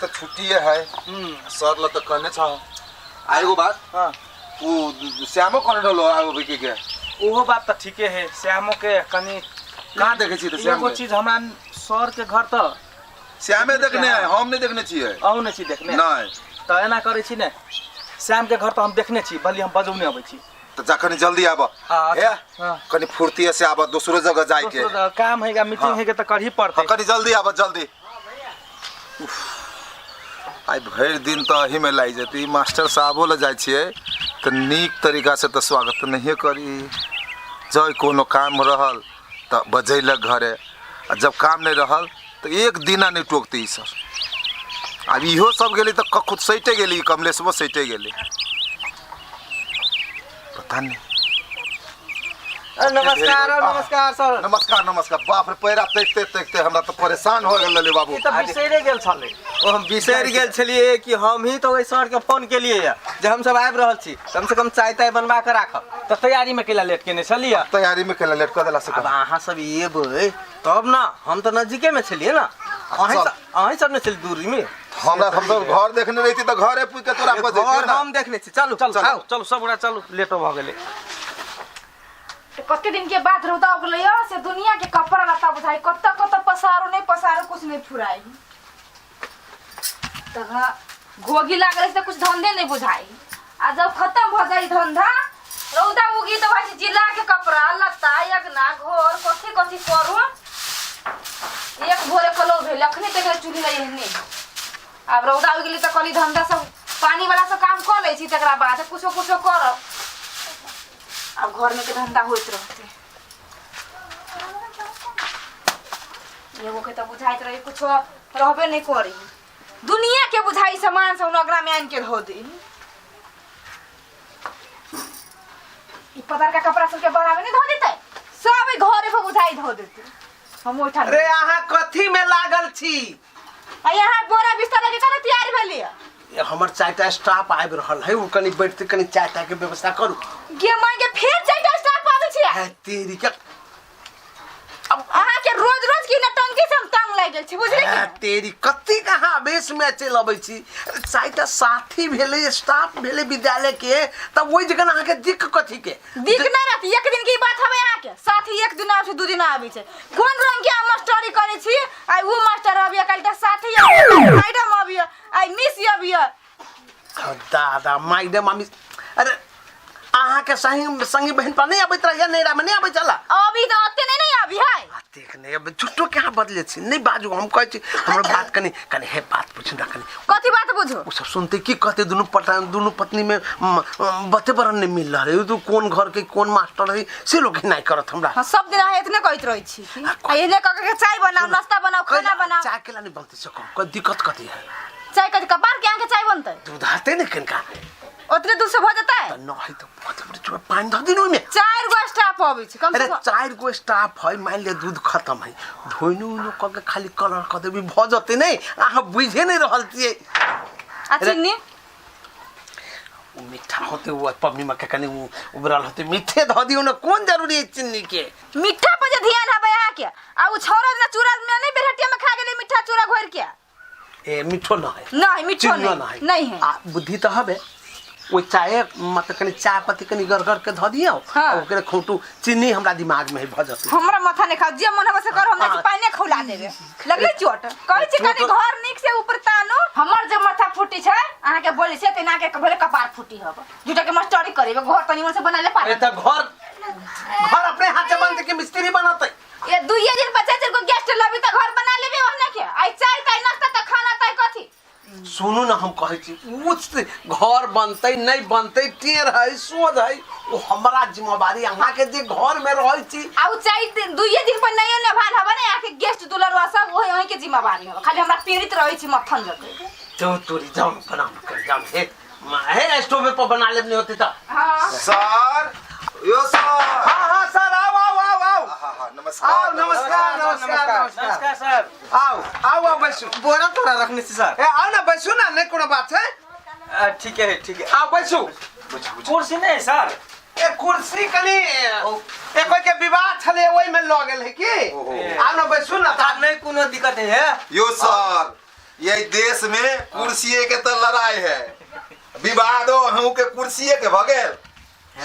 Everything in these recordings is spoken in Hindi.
तो छुट्टी है सर ल तो कहने छ आएगो बात हां वो श्यामो कौन रहलो आवे के ओहो बात तो ठीके है श्यामो के कनी कहां देखे छी तो श्याम एगो चीज हमरा सर के घर तो श्यामे देखने है हम नहीं देखने छिए आउ नहीं छी देखने नहीं तो एना करे छी ने श्याम के घर तो हम देखने छी भली हम बजौने आबै छी तो जाखनी जल्दी आब हां कनी फुर्ती से आब दूसरो जगह जाए के काम हैगा मीटिंग है के तो करही पड़ते कनी जल्दी आब जल्दी आई भर दिन तो ही में लाई जती मास्टर साहबो ले जाय छिए तो नीक तरीका से तो स्वागत नहीं करी जय कोनो काम रहल तो बजैलक घरे जब काम नहीं रहल तो एक दिना नहीं टोकती सर अब इहो सब गेली तो खुद सैटे गेली कमलेशवो सैटे गेली पता नहीं नमस्कार नमस्कार सर नमस्कार नमस्कार बाप रे पैरा देखते देखते हमरा तो परेशान हो गेल बाबू तो बिसरे गेल छले ओ हम बिसर गेल छलिए कि हम ही तो ओइ सर के फोन केलिए जे हम सब आबि रहल छी कम से कम चाय ताय बनवा के राखब तो तैयारी में केला लेट केने छलिए तैयारी में केला लेट कर देला से अब अहाँ सब एबै तब ना हम तो नजदीके में छलिए ना अहीं सब ने छल दूरी में हमरा हम तो घर देखने रही थी तो घरे पूछ के तोरा को घर हम देखने छी चलो चलो चलो सब उड़ा चलो लेटो भ गेले कते दिन के बाद रौदा हो गलै से दुनिया के कपड़ा लता बुझाई कत कत पसारो नहीं पसारो कुछ नहीं फुराई तगा घोगी लागले से कुछ धंधे नहीं बुझाई आ जब खत्म भ जाई धंधा रौदा उगी तो भाई जिला के कपड़ा लता यगना घर कथि कथि करू एक भोरे कलो भेल अखने तक चुली रही नहीं अब रौदा उगली तो कली धंधा सब पानी वाला सब काम कर ले छी तकरा बाद कुछो कुछो करब अब घर में के धंधा होइत रहते एगो के तो बुझाइत रही कुछ रहबे नहीं करी दुनिया के बुझाई सामान सब नगरा में आन के धो दे ई पतार का कपड़ा सब के बराबर नहीं धो देते सब घरे पे बुझाई धो देते हम ओठा अरे अहाँ कथी में लागल छी आ यहाँ बोरा बिस्तर के कने तैयार भेलिए हमर चायटा स्टाफ आबि रहल है उ कनी बैठते कनी चायटा के व्यवस्था करू गे मां के फिर चायटा स्टाफ आबै छी है तेरी के अब अहाँ के रोज रोज की नटंकी से हम तंग लाग गेल छी बुझली है तेरी कथी कहाँ बेस में चल अबै छी चायटा साथी भेले स्टाफ भेले विद्यालय के तब ओइ जगह अहाँ के दिख कथी के दिख नहीं रहती एक दिन की बात हवे अहाँ के साथी एक दिन आबै छै दू दिन आबै छै कोन रंग के मास्टरी करे छी आई वो मास्टर आबिया कालटा साथी madam Abiya I miss Abiya दादा मैडम अमी अरे अहाँ के संगी बहन पर नहीं आबैत रहिया नैरा में नहीं आबै चला अभी तो ओते नहीं आबी है देखने अब झुट्टो क्या बदले छी नहीं बाजू हम कहै छी हमर बात कनी कनी है बात पूछ ना कनी कथि बात बुझो उ सब सुनते की कहते दोनों पत्नी में बते बरन नहीं मिल रहा है तो कौन घर के कौन मास्टर है से लोग ही नहीं करत हमरा हां सब दिन आ इतने कहत रहै छी एने क के चाय बनाओ नाश्ता बनाओ खाना बनाओ चाय केला नहीं बनते सको कोई दिक्कत कथी है चाय कथि कपार के आके चाय बनते दूध आते नहीं किनका उतने दूर से हो जाता है नहीं तो बहुत बड़े पानी धो दिन में 4 गो स्टाफ आबै छै कम से कम 4 गो स्टाफ है मान ले दूध खत्म है धोइनु क के खाली कलर क देबी भ जते नहीं आहा बुझे नहीं रहल छिए आ चिन्नी मीठा होते हुआ पबनी में कनी उबरल होते मीठे धो दियो ना कौन जरूरी है चिन्नी के मीठा पे जे ध्यान हबे आ के आ उ छोरा ना चूरा में नहीं बेरहटिया में खा गेले मीठा चूरा घोर के ए मीठो ना है नहीं मीठो नहीं है आ बुद्धि तो हबे वो चाय मतलब कनी चाय पत्ती कनी गरगर के धो दियो हाँ। ओकरे खोटू चीनी हमरा दिमाग में भ जते हमरा माथा ने खा जे मन हबे से कर हमरा के पानी खौला देबे लगले चोट कहै छी कनी घर निक से ऊपर तानो हमर जे माथा फूटी छै अहाँ के बोली से तेना के भले कपार फूटी हब जुटा के मास्टरी करेबे घर तनी मन से बना ले पारे त घर अपने हाथ से बन के मिस्त्री बनाते ये दुइये दिन बच्चा को गेस्ट लबी त घर बना लेबे ओहना के आई चाय ताय नाश्ता त खाना ताय कथि सुनू ना हम कहै छी उच घर बनते नहीं बनते टेर है सोच है वो हमरा जिम्मेवारी अहाँ के जे घर में रहै छी आउ चाय दुइये दिन पर नहीं ने भान हबे ने आके गेस्ट दुलरवा सब ओही ओही के जिम्मेवारी हबे खाली हमरा पीड़ित रहै छी मक्खन जके तो तोरी जाओ बना कर जाओ हे स्टोव पे बना लेने होते त हां सर यो सर हां सर आओ नमस्कार नमस्कार सर आओ बैसो बोरा तोरा रखने से सर ए आओ ना बैसो ना नहीं कोनो बात है ठीक है आओ बैसो कुर्सी नहीं सर ए कुर्सी कनी ए कोई के विवाह छले ओई में ल गेल है की आओ ना बैसो ना नहीं कोनो दिक्कत है यो सर यही देश में कुर्सिये के तो लड़ाई है, विवादो अहू के कुर्सिये के भगेल।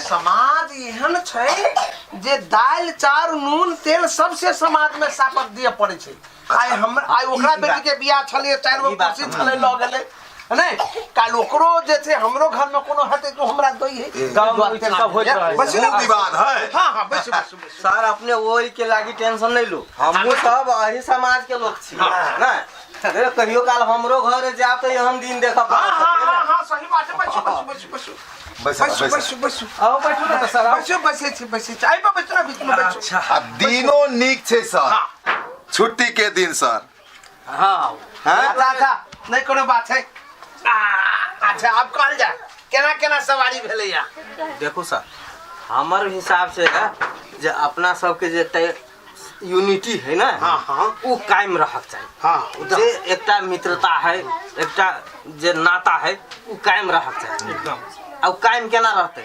समाज एहन छै जे दाल चाउर नून तेल सबसे समाज में सापक दिए पड़े छै। आइ ओकरा बेटी के बियाह छले, 4 गो कुर्सी छले ल गेले नहीं, काल ओकरो जे छै हमरो घर में कोनो हते तो हमरा दई है। गांव में सब होत रहे बस विवाद है। हां बैसु सर अपने ओई के लागी टेंशन नहीं लो, हमहू सब अही समाज के लोग छी ना। अरे कहियो काल हमरो घर जाब तो एहन दिन देख हां सही बात है। बैसु आओ बैठो ना तो सर। बैसे चाय पे बैठो ना, बीच में बैठो। अच्छा, अब दिनों नीक छे सर, छुट्टी के दिन सर। हां अच्छा नहीं कोनो बात है। अच्छा अब कहल जा केना सवारी भेले या। देखो सर, हमर हिसाब से है जे अपना सब के जे यूनिटी है ना, हाँ वो कायम रहक चाहिए। हाँ जे एकटा मित्रता है, एकटा जे नाता है, वो कायम रहक चाहिए एकदम। अब कायम केना रहते,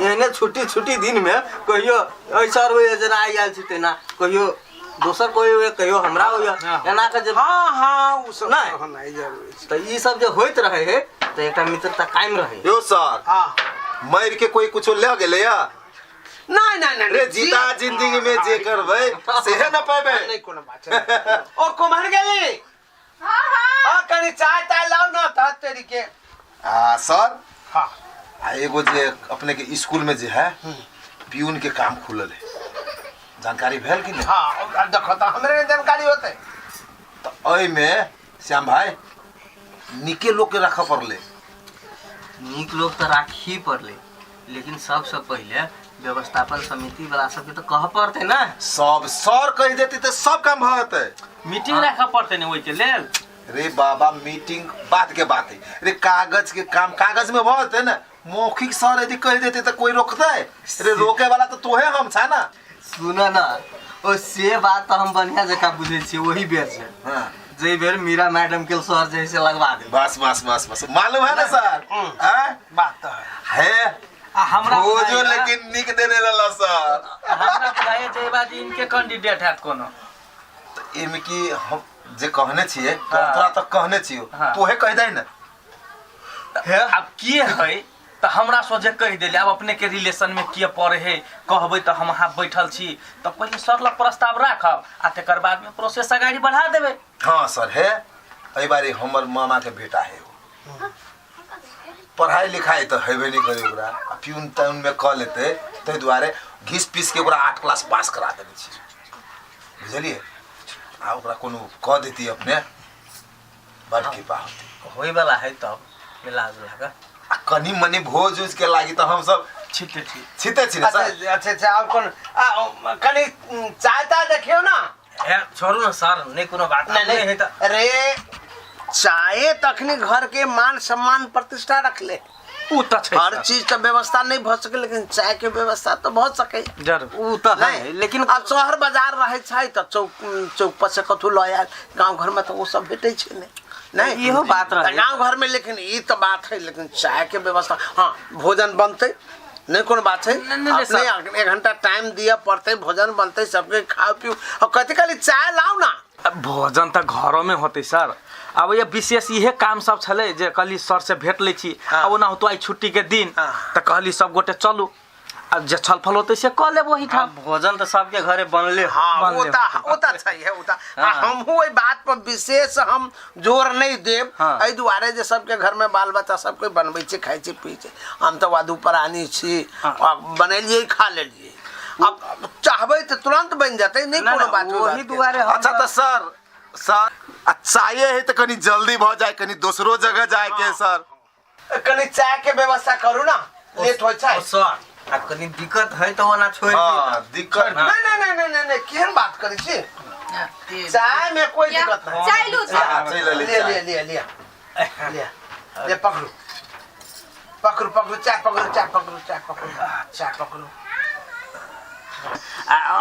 एहने छुट्टी दिन में कहियो ऐसा जना आयल छिते ना, कहियो दोसर कोई हुए, कहियो हमरा हुए एना के जब हाँ उ सब नहीं तो ई सब जो होइत रहे है तो एकटा मित्रता कायम रहे। यो सर, हाँ मर के कोई कुछो ले गेले या नहीं रे, जीता जिंदगी में जे करबै सेहे न पाबे। नहीं कोनो बात है। ओ कुमार गेली हाँ हाँ कनी चाय ताय लाओ ना ता तेरी के। सर, हाँ एगो जे अपने के स्कूल में जे है प्यून के काम खुलल है, जानकारी भेल कि नहीं? हाँ देखो तो हमरे जानकारी होते तो ओई में श्याम भाई निके लोग के रखा पड़ले। नीक लोग तो राखी पड़ले, लेकिन सबसे पहले व्यवस्थापन समिति वाला सबके तो कह पड़ते ना। सब सर कह देती तो सब काम भते। मीटिंग रखा पड़ते ने ओई के लेल। रे बाबा, मीटिंग बात के बात है रे, कागज के काम कागज में भते ना। मौखिक सर यदि कह देते तो कोई रोकता है रे? रोके वाला तो तोहे हम छा ना। सुना ना, ओ से बात तो हम बढ़िया जगह बुझे छी, वही बेर से हाँ। जे बेर मीरा मैडम के सर जैसे लगवा दे। बस मालूम है ना सर? बात तो है हमरा वो जो बुझाइया- लेकिन निक देने वाला सर। हमरा बुझाइया जे बात इनके कैंडिडेट हैत कोनो। इनमें की हम जे कहने छिए हाँ। तोरा तक कहने छियो, हाँ। तोहे कह दे ना। अब के है तो हमरा सोझे कह देले। अब अपने के रिलेशन में के पड़े है कहबै तो हम वहाँ बैठल छी तो पहले सर लग प्रस्ताव राखब आ तकर बाद में प्रोसेस आगाड़ी बढ़ा देबै। हाँ सर है, एहि बारी हमर मामा के बेटा है वो। पढ़ाई लिखाई तो हेबे नहीं करे ओकरा, प्यून टाउन में कह लेते ताहि दुआरे घिस पीस के ओकरा 8 क्लास पास करा देने छी, बुझलिए? आ ओकरा कोनो कह देती अपने बड़ कृपा होती। होई वाला है तब मिला जुला के आ कनी मनी भोज उज के लागी तो हम सब छिटे छी छिते छी ना सर। अच्छा अब कौन कनी चाय ताय देखियो ना। ए छोड़ू ना सर, नहीं कोनो बात नहीं है तो। अरे चाय तखनी घर के मान सम्मान प्रतिष्ठा रख ले। उ त छै हर सर। चीज तो व्यवस्था नहीं भ सके, लेकिन चाय के व्यवस्था तो बहुत सके। जरूर उ तो है, नहीं लेकिन अब शहर बाजार रहे छै तो चौक पर से कथु ल आयल, गांव घर में तो वो सब भेटे छै नहीं इहो बात रहे। गांव घर में, लेकिन ये तो बात है, लेकिन चाय के व्यवस्था हाँ भोजन बनते नहीं कोनो बात है। नहीं, अपने 1 घंटा टाइम दिया पड़ते, भोजन बनते, सबके खाओ पियो और कथी खाली चाय लाओ ना। भोजन त घरों में होते सर। अब ये विशेष इहे काम सब छले जे कहली सर से भेट ले छी। अब ओना होतो आई छुट्टी के दिन त कहली सब गोटे चलू, अब जे छलफल होते से क लेब वही ठाम। भोजन तो सबके घरे बनले हाँ बनले होता सही है होता। हम ओई बात पर विशेष हम जोर नहीं देब। हाँ। एहि दुआरे जे सबके घर में बाल बच्चा सब कोई बनबै छै, खाइ छै, पी छै। हम तो वादू प्राणी छी, बनेलिए खा लेलिए। अब चाहबै तो तुरंत बन जाते, नहीं कोनो बात वही दुआरे अच्छा तो सर चाहिए है तो कनी जल्दी भ जाए, कनी दूसरो जगह जाए के सर। कनी चाय के व्यवस्था करू ना, लेट हो छै। सर अब कनी दिक्कत है तो ओना छोड़ हाँ दिक्कत नहीं केहन बात करै छी? चाय में कोई दिक्कत नहीं। चाय लू हाँ, चल ले ले चाय। ले ले ले ले पकड़ू चाय पकड़ू।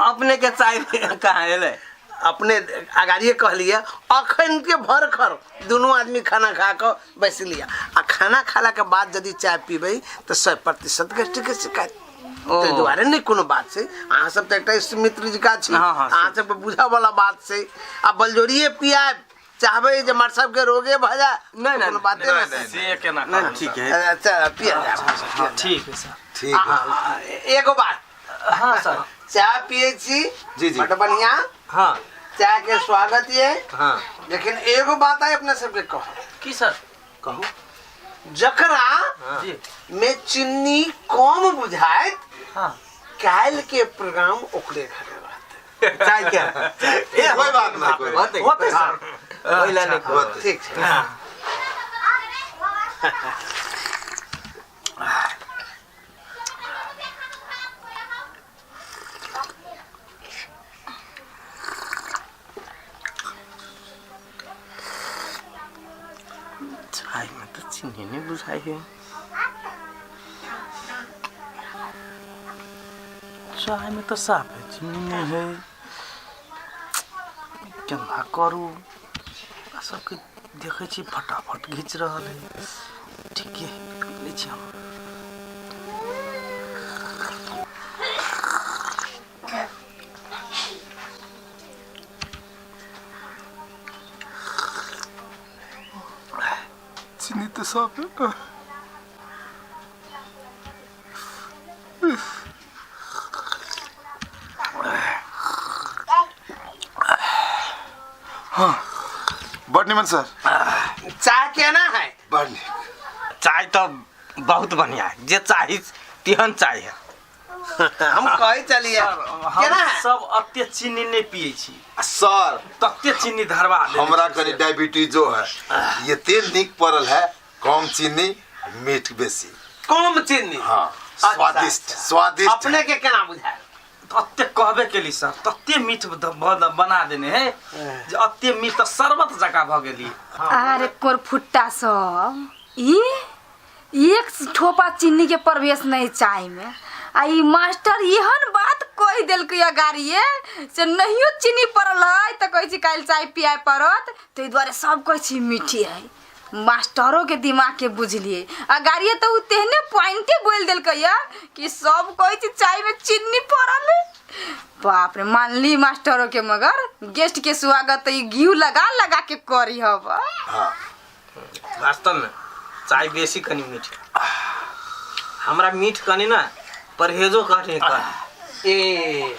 अपने के चाय कहाँ एले? अपने अगाड़िए कहलिए अखन के भर खर दोनों आदमी खाना खा कर बैस लिया। आ खाना खाला के बाद यदि चाय पीबे तो 100% गेस्ट्रिक के शिकायत। तो दुआरे नहीं कोनो बात से अहाँ सब तो एक मित्र जी का छी, हाँ, अहाँ सब बुझा वाला बात से आ बलजोरिए पिया चाहबे जे मर सब के रोगे भजा नहीं, नहीं, बातें नहीं, ना से केना नहीं ठीक है। अच्छा पिया जा हाँ, ठीक है सर। ठीक है एगो बात हाँ सर। चाय पिए छी जी, जी। बट बढ़िया हाँ चाय के स्वागत ये हाँ लेकिन एगो बात है अपने सबके कहो की सर? कहू। जकरा जी में चीनी कम बुझाइत हाँ काल के प्रोग्राम ओकरे घरे रहते चाय क्या कोई बात नहीं, कोई बात होते सर पहिला नहीं होते। ठीक है चाय में तो चीनी नहीं बुझाई है। चाय में तो साफ है, चीनी नहीं है। केना करू? सबके देखे छी फटाफट घीच रहा है। ठीक है ले छी हम। चीनी तो साफ है ना। हाँ बड़ निमन सर। चाय केना है बड़ निक। चाय तो बहुत बढ़िया है, जे चाही तिहन चाय है। हम कही चलिए केना हम है सब अत्य चीनी नहीं पिए छी। सर तत्ते चीनी धरवा दे। हमरा कनी डायबिटीजो है, ये तेल निक पड़ल है, कम चीनी मीठ बेसी। कम चीनी हाँ स्वादिष्ट स्वादिष्ट। अपने के केना बुझाए तत्ते कहबे केली सर, तत्ते मीठ बना देने है जे अत्ते मीठ तो शरबत जका भ गेली। अरे कोरफुट्टा सब एक ठोपा चीनी के प्रवेश नहीं चाय में। आ ई मास्टर एहन बात कह दिलकै अगाड़िए से नहियो चीनी पड़ल है तो कहै छी काल्हि चाय पियाए पड़त, ताहि दुआरे सब कहै छी मीठी है। मास्टरों के दिमाग के बुझलिए अगाड़िए तो उ तेहने पॉइंटे बोल दिलकै कि सब कहै छी चाय में चीनी पड़ल है। बाप रे मानली मास्टरों के, मगर गेस्ट के स्वागत तो घी लगा लगा के करी हब। वास्तव में चाय बेसी कनी मीठ हमरा मीठ कनी ना परहेजो कनी कर ए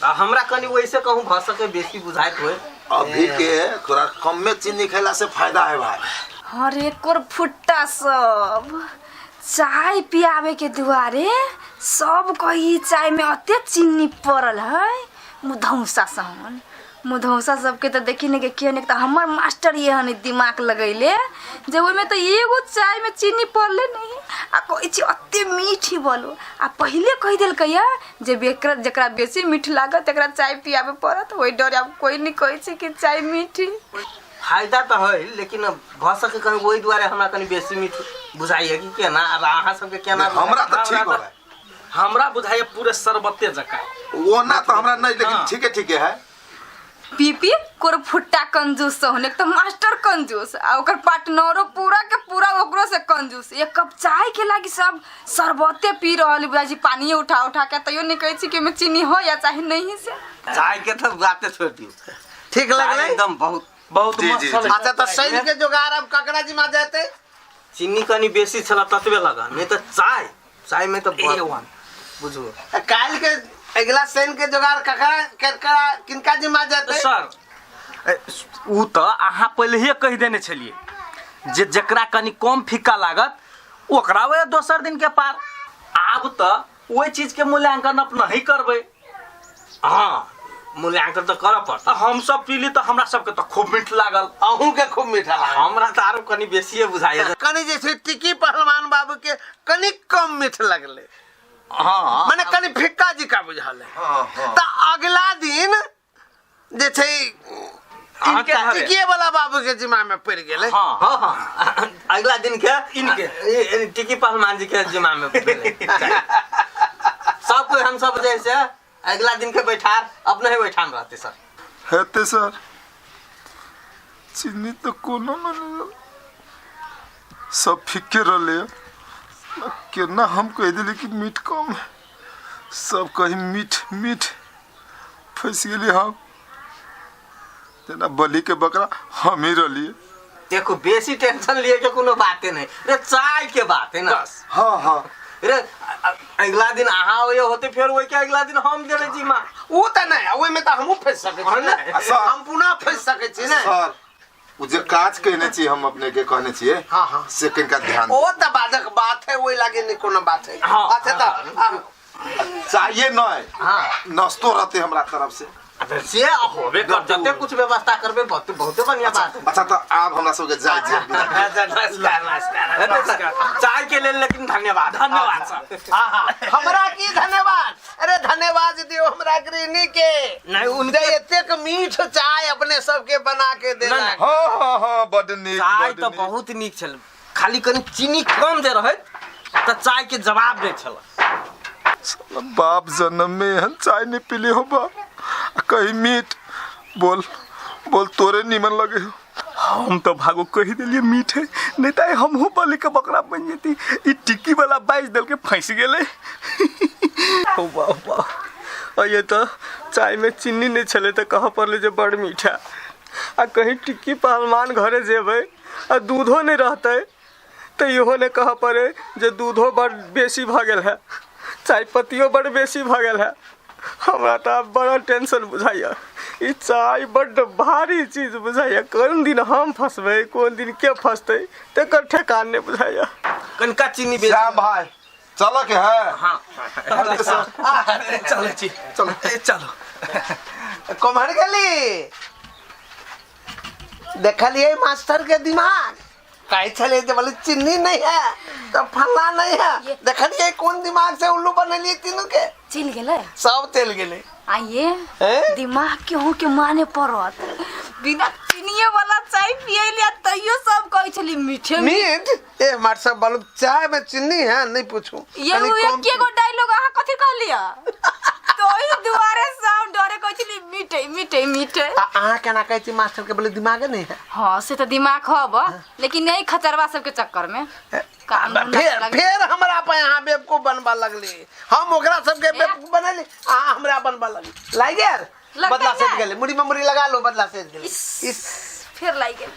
हमरा कनी वैसे कहूँ भस के बेसी बुझाइत होए। अभी के थोड़ा कम में चीनी खैला से फायदा है भाई। अरे कोरफुट्टा सब चाय पियावे के दुआरे सब कही चाय में अत्ते चीनी पड़ल है। मुधौसा सहन मुधौसा सबके तो देखी नहीं के नहीं तो हमर मास्टर ये हन दिमाग लगैले जे ओइ में तो एगो चाय में चीनी पड़ले नहीं आ कहै छी अत्ते मीठी बोलो। आ पहले कह देलकै जे जकरा बेसी मीठ लागत तकरा चाय पियावे पड़त, ओइ डर अब कोई नहीं कहै छै कि चाय मीठी। फायदा तो है लेकिन भस के कहीं वही द्वारे हमरा कनी बेसी मीठ बुझाई है कि केना। अब अहाँ सबके केना हमरा तो ठीक हो हमरा बुझाइए पूरे शरबते जका। वो ना तो हमरा नहीं, लेकिन ठीक है पीपी कोरफुट्टा कंजूस होने तो मास्टर कंजूस आ ओकर पार्टनरो पूरा के पूरा ओकरो से कंजूस। एक कप चाय के लागी सब शरबते पी रहल बुझाई पानी उठा उठा के तैयो नहीं कहै छी कि में चीनी हो या चाहे नहीं से। चाय के तो बातें छोड़ दी। ठीक लगले एकदम बहुत बहुत जी, मस्त जी, छल। जी। अच्छा तो सैल के जोगार अब ककरा जी मा जाते चीनी कनी बेसी छला ततबे लगा, नहीं तो चाय चाय में तो A1 बुझो। काल के अगला सैन के जोगार ककरा किनका जी मा जाते सर उ तो अहाँ पहले ही कह देने छलिए जे जकरा कनी कम फीका लागत ओकरा वे दोसर दिन के पार। आब तो वही चीज के मूल्यांकन अपना ही करबे। हाँ मूल्यांकन तो कर पड़ता। हम सब पीली तो हमरा सबके तो खूब मीठ लागल। अहू के खूब मीठा लागल। हमरा तो आरो कनी बेसी बुझाइए। कनी जैसे टिकी पहलवान बाबू के कनी कम मीठ लगले, हाँ माने कनी फिक्का जी का बुझाले। तो अगला दिन जे छै इनके घरे। टिकी वाला बाबू के जिम्मा में पड़ गेले। हाँ हाँ हाँ अगला दिन के इनके टिकी पहलवान जी के जिम्मा में सब कोई हम सब जैसे अगला दिन के बैठार अपने ही बैठान रहते सर। हेते सर चीनी तो कोनो न सब फिक्के रहले केना हम कह दिले कि मीठ कम है, सब कहीं मीठ मीठ फंस गेली हम। जना बलि के बकरा हम ही रलिए। देखो बेसी टेंशन लिए के कोनो बाते नहीं रे, चाय के बात है ना। हाँ हाँ रे अगला दिन अहाँ होते फिर वही के अगला दिन हम जरे जी माँ वो त नहीं ओए में त हमहु फंस सके छी ना, हम पुनः फंस सके छी ना। सर वो जो काज कहने चाहिए हम अपने के कहने चाहिए। हाँ हाँ सेकंड का ध्यान ओ त बादक बात है वही लागे नहीं कोनो बात है। हाँ, अच्छा त चाहिए नहीं। हाँ नाश्तो रहते हमरा तरफ से। से होबे कर जते कुछ व्यवस्था करबे बहुत बहुत बढ़िया बात है। अच्छा तो आप हमरा सब के जाय नमस्कार चाय के लेल लेकिन धन्यवाद धन्यवाद सर। हाँ हाँ हमरा की धन्यवाद, अरे धन्यवाद दियो हमरा गृहिणी के नहीं उनके एतेक मीठ चाय अपने सबके बना के देला। नहीं, हाँ हाँ हाँ बड़ नीक चाय बड़ तो नीक। बहुत नीक छल, खाली कनी चीनी कम दे रहे तो चाय के जवाब दे छल। बाप जन्म में हम चाय नहीं पीली हो बा कहीं मीठ बोल बोल तोरे नीमन लगे हो। हम तो भागो कह दिलिए मीठ है, नहीं तो हम हो बलि के बकरा बन जेती। ई टिक्की वाला 22 दल के फंस गेले। वाह वाह, और ये तो चाय में चीनी नहीं चले तो कह पड़ले जे बड़ मीठा। आ कहीं टिक्की पहलवान घरे जेबे आ दूधो नहीं रहते तो इहो ने कह पड़े जे दूधो बड़ बेसी भ गेल है, चाय पत्तियों बड़ बेसी भ गेल है। हमरा तो अब बड़ा टेंशन बुझाइया, ई चाय बड़ भारी चीज बुझाइया। कौन दिन हम फंसबे कौन दिन के फंसते तेकर ठेकान नहीं बुझाइया। कनका चीनी बेच श्याम भाई चलो के है। हाँ चलो जी चलो चलो। कमर गली देखलिए मास्टर के दिमाग काहे चले जे बोले चीनी नहीं है तो फला नहीं है। देखलिए कौन दिमाग से उल्लू बनलिए तीनों के, चिल गेले सब तेल गेले। आइए हैं? दिमाग केहू के माने पड़त, बिना चीनिये वाला चाय पिए लिया तैयो सब कहै छली मीठे मीठ ए मार सब बालू चाय में चीनी है नहीं पूछू। ये के गो डायलॉग अहाँ कथि कहलिया तो ई दुआरे साउंड डरे कहै छली मीठे मीठे मीठे। अहाँ केना कहै छी मास्टर के बोले दिमाग नहीं है। हां से तो दिमाग हब, लेकिन नहीं खचरवा सब के चक्कर में काम फिर हमरा पे यहाँ बेवकूफ बनबा लगली, हम ओकरा सबके बेवकूफ बनली अहाँ हमरा बनबा लगली। लाग यार बदला सेट गेले, मुड़ी में मुड़ी लगा लो बदला सेट गेले। फिर लाई गेल।